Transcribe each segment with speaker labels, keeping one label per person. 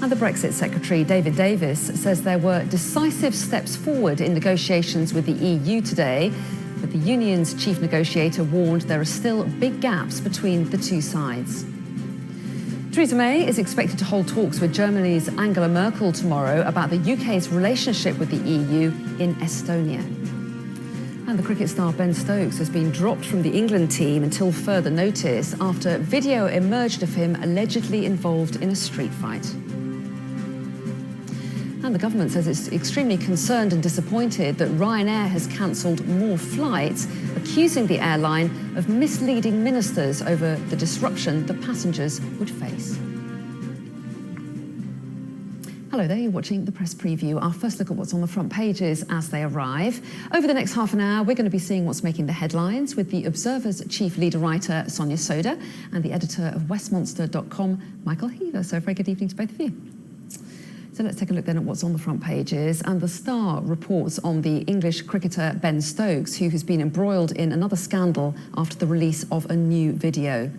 Speaker 1: And the Brexit Secretary, David Davis, says there were decisive steps forward in negotiations with the EU today, but the union's chief negotiator warned there are still big gaps between the two sides. Theresa May is expected to hold talks with Germany's Angela Merkel tomorrow about the UK's relationship with the EU in Estonia. And the cricket star Ben Stokes has been dropped from the England team until further notice after video emerged of him allegedly involved in a street fight. And the government says it's extremely concerned and disappointed that Ryanair has cancelled more flights, accusing the airline of misleading ministers over the disruption the passengers would face. Hello there, you're watching the press preview. Our first look at what's on the front pages as they arrive. Over the next half an hour, we're going to be seeing what's making the headlines with the Observer's chief leader writer, Sonia Sodha, and the editor of Westmonster.com, Michael Heaver. So a very good evening to both of you. So let's take a look then at what's on the front pages. And the Star reports on the English cricketer Ben Stokes, who has been embroiled in another scandal after the release of a new video.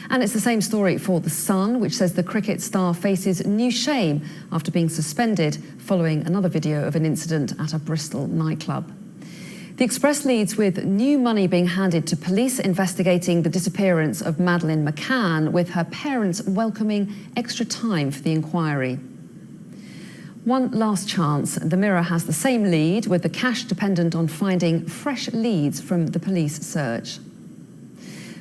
Speaker 1: And it's the same story for The Sun, which says the cricket star faces new shame after being suspended following another video of an incident at a Bristol nightclub. The Express leads with new money being handed to police investigating the disappearance of Madeleine McCann, with her parents welcoming extra time for the inquiry. One last chance. The Mirror has the same lead, with the cash dependent on finding fresh leads from the police search.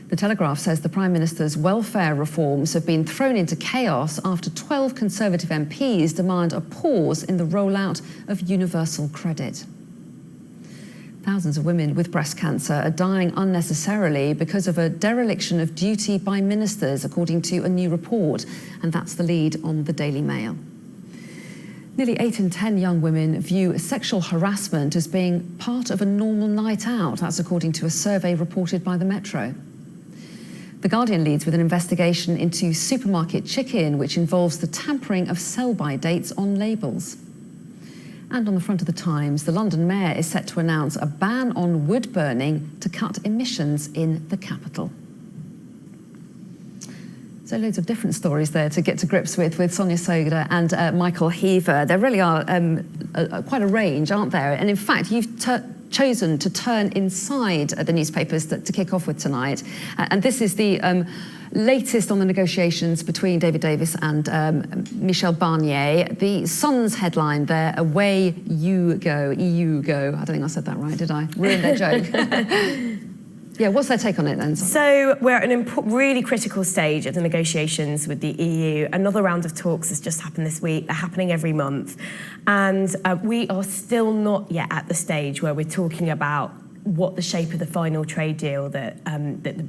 Speaker 1: The Telegraph says the Prime Minister's welfare reforms have been thrown into chaos after 12 Conservative MPs demand a pause in the rollout of universal credit. Thousands of women with breast cancer are dying unnecessarily because of a dereliction of duty by ministers, according to a new report, and that's the lead on the Daily Mail. Nearly 8 in 10 young women view sexual harassment as being part of a normal night out. That's according to a survey reported by the Metro. The Guardian leads with an investigation into supermarket chicken, which involves the tampering of sell-by dates on labels. And on the front of the Times, the London Mayor is set to announce a ban on wood burning to cut emissions in the capital. So loads of different stories there to get to grips with Sonia Sodha and Michael Heaver. There really are quite a range, aren't there? And in fact, you've chosen to turn inside the newspapers to kick off with tonight. And this is the latest on the negotiations between David Davis and Michel Barnier. The Sun's headline there, away you go, EU go. I don't think I said that right, did I? Ruined their joke. Yeah, what's their take on it then?
Speaker 2: So we're at an really critical stage of the negotiations with the EU. Another round of talks has just happened this week. They're happening every month. And we are still not yet at the stage where we're talking about what the shape of the final trade deal that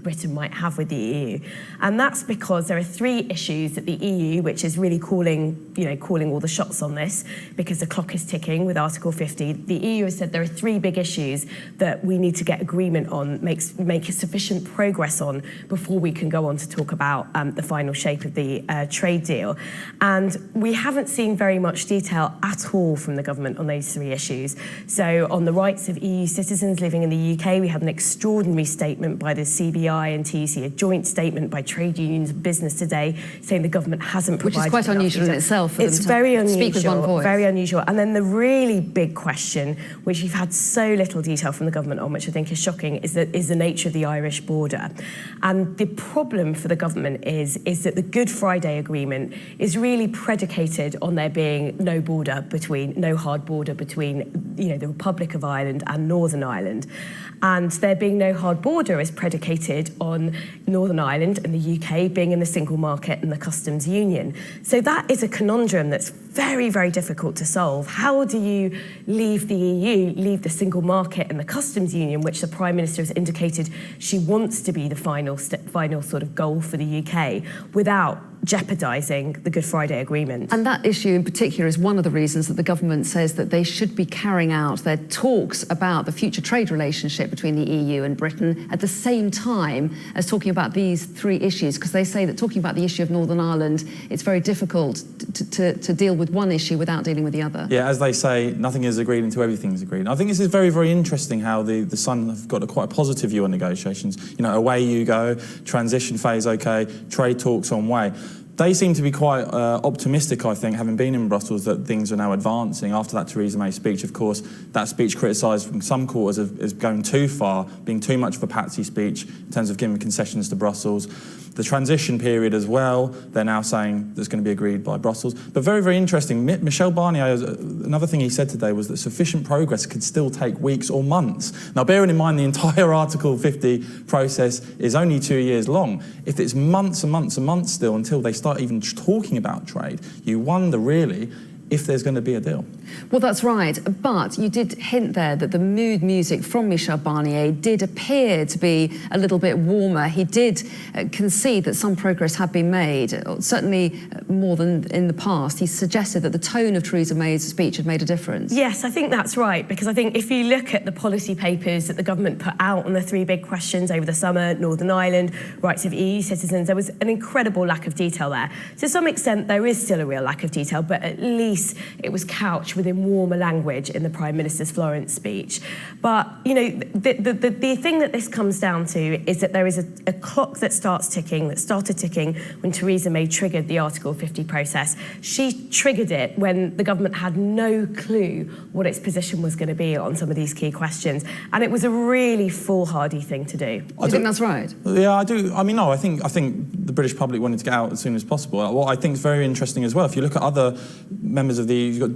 Speaker 2: Britain might have with the EU. And that's because there are 3 issues that the EU, which is really calling all the shots on this, because the clock is ticking with Article 50. The EU has said there are 3 big issues that we need to get agreement on, make sufficient progress on before we can go on to talk about the final shape of the trade deal. And we haven't seen very much detail at all from the government on those 3 issues. So on the rights of EU citizens living in the UK, we had an extraordinary statement by the CBI and TUC, a joint statement by trade unions and business today, saying the government hasn't provided. Which is quite unusual in itself.
Speaker 1: It's very unusual.
Speaker 2: Speak with one voice. Very unusual. And then the really big question, which you've had so little detail from the government on, which I think is shocking, is the nature of the Irish border. And the problem for the government is that the Good Friday Agreement is really predicated on there being no hard border between the Republic of Ireland and Northern Ireland. And there being no hard border is predicated on Northern Ireland and the UK being in the single market and the customs union. So that is a conundrum that's very, very difficult to solve. How do you leave the EU, leave the single market and the customs union, which the Prime Minister has indicated she wants to be the final sort of goal for the UK, without jeopardising the Good Friday Agreement?
Speaker 1: And that issue in particular is one of the reasons that the government says that they should be carrying out their talks about the future trade relationship between the EU and Britain at the same time as talking about these 3 issues, because they say that talking about the issue of Northern Ireland, it's very difficult to deal with one issue without dealing with the other.
Speaker 3: Yeah, as they say, nothing is agreed until everything's agreed. I think this is very, very interesting how the Sun have got quite a positive view on negotiations. Away you go, transition phase okay, trade talks on way. They seem to be quite optimistic, I think, having been in Brussels, that things are now advancing. After that Theresa May speech, of course, that speech criticised from some quarters as going too far, being too much of a patsy speech in terms of giving concessions to Brussels. The transition period as well, they're now saying that's going to be agreed by Brussels. But very, very interesting, Michel Barnier, another thing he said today was that sufficient progress could still take weeks or months. Now, bearing in mind the entire Article 50 process is only 2 years long, if it's months and months and months still until they start even talking about trade, you wonder really if there's going to be a deal.
Speaker 1: Well, that's right. But you did hint there that the mood music from Michel Barnier did appear to be a little bit warmer. He did concede that some progress had been made, certainly more than in the past. He suggested that the tone of Theresa May's speech had made a difference.
Speaker 2: Yes, I think that's right, because I think if you look at the policy papers that the government put out on the 3 big questions over the summer, Northern Ireland, rights of EU citizens, there was an incredible lack of detail there. To some extent, there is still a real lack of detail, but at least it was couched within warmer language in the Prime Minister's Florence speech. But, you know, the thing that this comes down to is that there is a clock that started ticking when Theresa May triggered the Article 50 process. She triggered it when the government had no clue what its position was going to be on some of these key questions. And it was a really foolhardy thing to do.
Speaker 1: Do you think that's right?
Speaker 3: Yeah, I do. I mean, no, I think the British public wanted to get out as soon as possible. What I think is very interesting as well, if you look at other members of the EU, you've got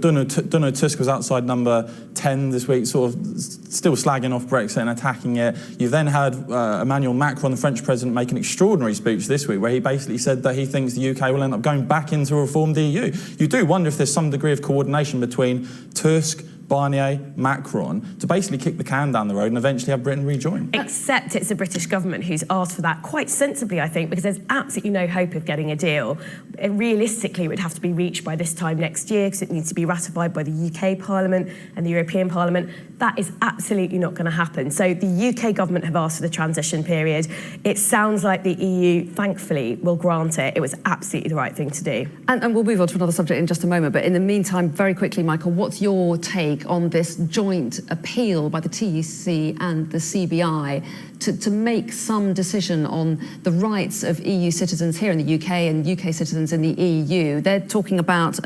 Speaker 3: Donald Tusk was outside number 10 this week, sort of still slagging off Brexit and attacking it. You've then had Emmanuel Macron, the French president, make an extraordinary speech this week where he basically said that he thinks the UK will end up going back into a reformed EU. You do wonder if there's some degree of coordination between Tusk, Barnier, Macron, to basically kick the can down the road and eventually have Britain rejoin.
Speaker 2: Except it's the British government who's asked for that, quite sensibly, I think, because there's absolutely no hope of getting a deal. Realistically, it would have to be reached by this time next year because it needs to be ratified by the UK Parliament and the European Parliament. That is absolutely not going to happen. So the UK government have asked for the transition period. It sounds like the EU, thankfully, will grant it. It was absolutely the right thing to do.
Speaker 1: And we'll move on to another subject in just a moment. But in the meantime, very quickly, Michael, what's your take on this joint appeal by the TUC and the CBI to make some decision on the rights of EU citizens here in the UK and UK citizens in the EU? They're talking about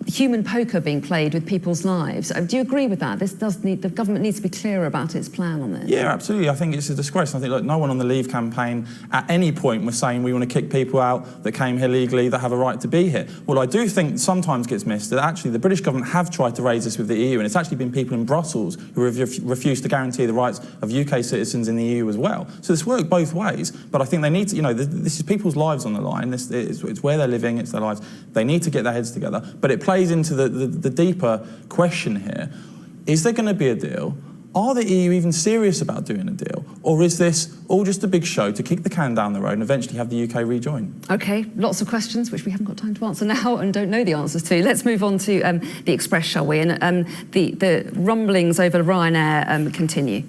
Speaker 1: human poker being played with people's lives. Do you agree with that? The government needs to be clearer about its plan on this.
Speaker 3: Yeah, absolutely. I think it's a disgrace. I think, look, no one on the Leave campaign at any point was saying we want to kick people out that came here legally, that have a right to be here. What I do think sometimes gets missed that actually the British government have tried to raise this with the EU, and it's actually been people in Brussels who refused to guarantee the rights of UK citizens in the EU as well. So this worked both ways, but I think they need to, you know, this is people's lives on the line. It's where they're living, it's their lives. They need to get their heads together. But it plays into the deeper question here. Is there going to be a deal? Are the EU even serious about doing a deal? Or is this all just a big show to kick the can down the road and eventually have the UK rejoin? OK,
Speaker 1: lots of questions which we haven't got time to answer now and don't know the answers to. Let's move on to the Express, shall we? And the rumblings over Ryanair continue.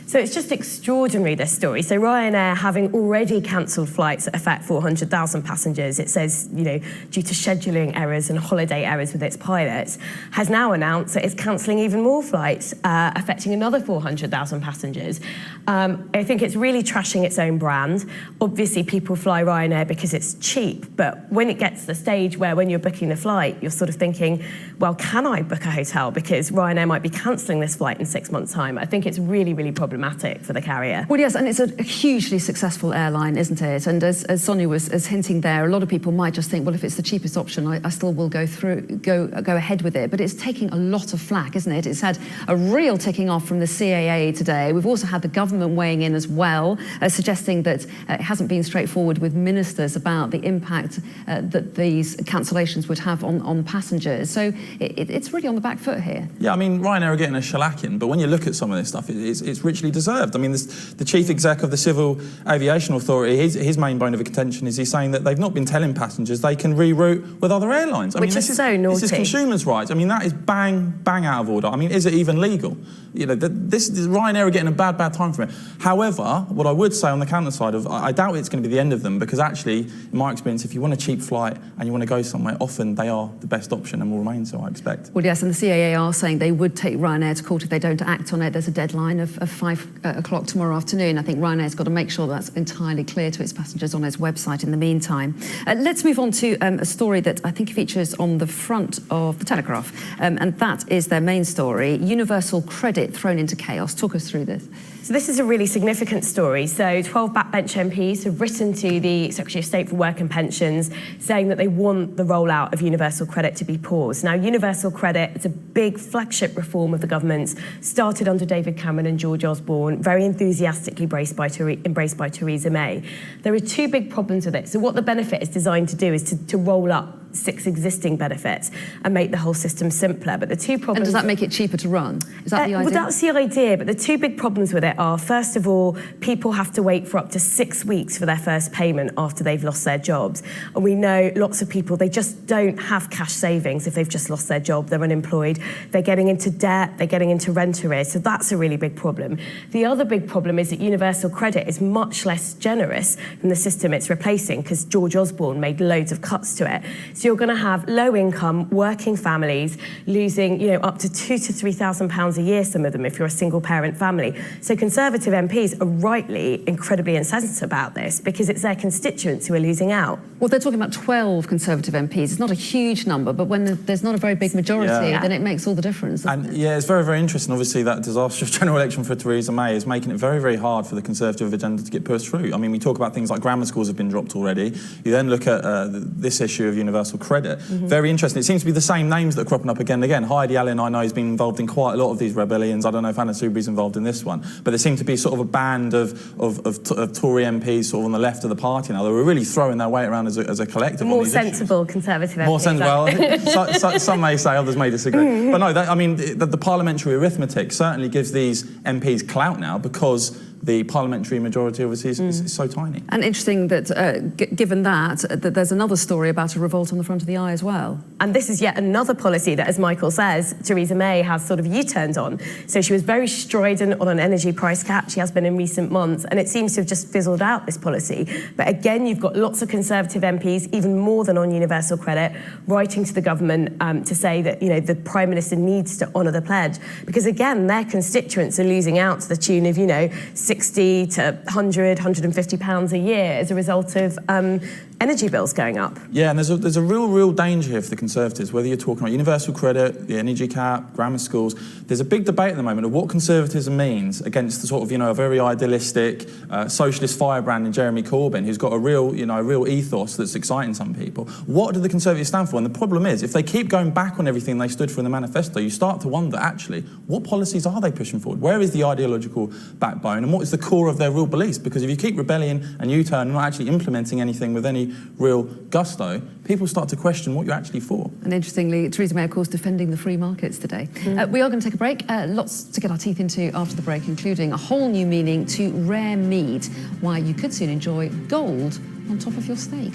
Speaker 2: So it's just extraordinary, this story. So Ryanair, having already cancelled flights that affect 400,000 passengers, it says, you know, due to scheduling errors and holiday errors with its pilots, has now announced that it's cancelling even more flights, affecting another 400,000 passengers. I think it's really trashing its own brand. Obviously, people fly Ryanair because it's cheap, but when it gets to the stage where when you're booking the flight, you're sort of thinking, well, can I book a hotel? Because Ryanair might be cancelling this flight in 6 months' time. I think it's really, really problematic for the carrier.
Speaker 1: Well, yes, and it's a hugely successful airline, isn't it? And as Sonia was hinting there, a lot of people might just think, well, if it's the cheapest option, I still will go ahead with it. But it's taking a lot of flack, isn't it? It's had a real ticking off from the CAA today. We've also had the government weighing in as well, suggesting that it hasn't been straightforward with ministers about the impact that these cancellations would have on passengers. So it's really on the back foot here.
Speaker 3: Yeah, I mean, Ryanair are getting a shellacking, but when you look at some of this stuff, it's richly deserved. I mean, the chief exec of the Civil Aviation Authority, his main bone of contention is he's saying that they've not been telling passengers they can reroute with other airlines.
Speaker 2: Which is so naughty.
Speaker 3: This is consumers' rights. I mean, that is bang out of order. I mean, is it even legal? You know, Ryanair are getting a bad time from it. However, what I would say on the counter side of, I doubt it's going to be the end of them, because actually, in my experience, if you want a cheap flight and you want to go somewhere, often they are the best option and will remain so, I expect.
Speaker 1: Well, yes, and the CAA are saying they would take Ryanair to court if they don't act on it. There's a deadline of 5 o'clock tomorrow afternoon. I think Ryanair's got to make sure that's entirely clear to its passengers on its website in the meantime. Let's move on to a story that I think features on the front of the Telegraph, and that is their main story: universal credit thrown into chaos. Talk us through this.
Speaker 2: So this is a really significant story. So 12 backbench MPs have written to the Secretary of State for Work and Pensions saying that they want the rollout of universal credit to be paused. Now, universal credit is a big flagship reform of the government's, started under David Cameron and George Osborne, very enthusiastically embraced by Theresa May. There are two big problems with it. So what the benefit is designed to do is to roll up 6 existing benefits and make the whole system simpler. But the two problems...
Speaker 1: And does that make it cheaper to run? Is that the idea?
Speaker 2: Well, that's the idea, but the two big problems with it are, first of all, people have to wait for up to 6 weeks for their first payment after they've lost their jobs. And we know lots of people, they just don't have cash savings if they've just lost their job, they're unemployed, they're getting into debt, they're getting into rent arrears, so that's a really big problem. The other big problem is that universal credit is much less generous than the system it's replacing, because George Osborne made loads of cuts to it. So you're going to have low-income working families losing, up to £2,000 to £3,000 a year, some of them, if you're a single-parent family. So Conservative MPs are rightly incredibly incensed about this because it's their constituents who are losing out.
Speaker 1: Well, they're talking about 12 Conservative MPs. It's not a huge number, but when there's not a very big majority, then it makes all the difference.
Speaker 3: And yeah, it's very, very interesting. Obviously, that disastrous general election for Theresa May is making it very, very hard for the Conservative agenda to get pushed through. I mean, we talk about things like grammar schools have been dropped already. You then look at this issue of universal credit. Very interesting. It seems to be the same names that are cropping up again and again. Heidi Allen, I know, has been involved in quite a lot of these rebellions. I don't know if Anna Soubry's involved in this one, but there seem to be sort of a band of Tory MPs sort of on the left of the party now. They were really throwing their weight around as a collective.
Speaker 2: More sensible issues. Conservative MPs.
Speaker 3: More sensible. Well, some may say, others may disagree. But no, the parliamentary arithmetic certainly gives these MPs clout now because the parliamentary majority obviously is so tiny.
Speaker 1: And interesting that, given that there's another story about a revolt on the front of the eye as well.
Speaker 2: And this is yet another policy that, as Michael says, Theresa May has sort of U-turned on. So she was very strident on an energy price cap. She has been in recent months, and it seems to have just fizzled out, this policy. But again, you've got lots of Conservative MPs, even more than on universal credit, writing to the government to say that, the Prime Minister needs to honour the pledge. Because again, their constituents are losing out to the tune of, £60 to £100, £150 a year as a result of energy bills going up.
Speaker 3: Yeah, and there's a real danger here for the Conservatives, whether you're talking about universal credit, the energy cap, grammar schools. There's a big debate at the moment of what conservatism means against the sort of, a very idealistic socialist firebrand in Jeremy Corbyn, who's got a real ethos that's exciting some people. What do the Conservatives stand for? And the problem is, if they keep going back on everything they stood for in the manifesto, you start to wonder, actually, what policies are they pushing forward? Where is the ideological backbone, and what is the core of their real beliefs? Because if you keep rebelling and U-turn and not actually implementing anything with any real gusto, people start to question what you're actually for.
Speaker 1: And interestingly, Theresa May, of course, defending the free markets today. We are going to take a break. Lots to get our teeth into after the break, including a whole new meaning to rare mead, why you could soon enjoy gold on top of your steak.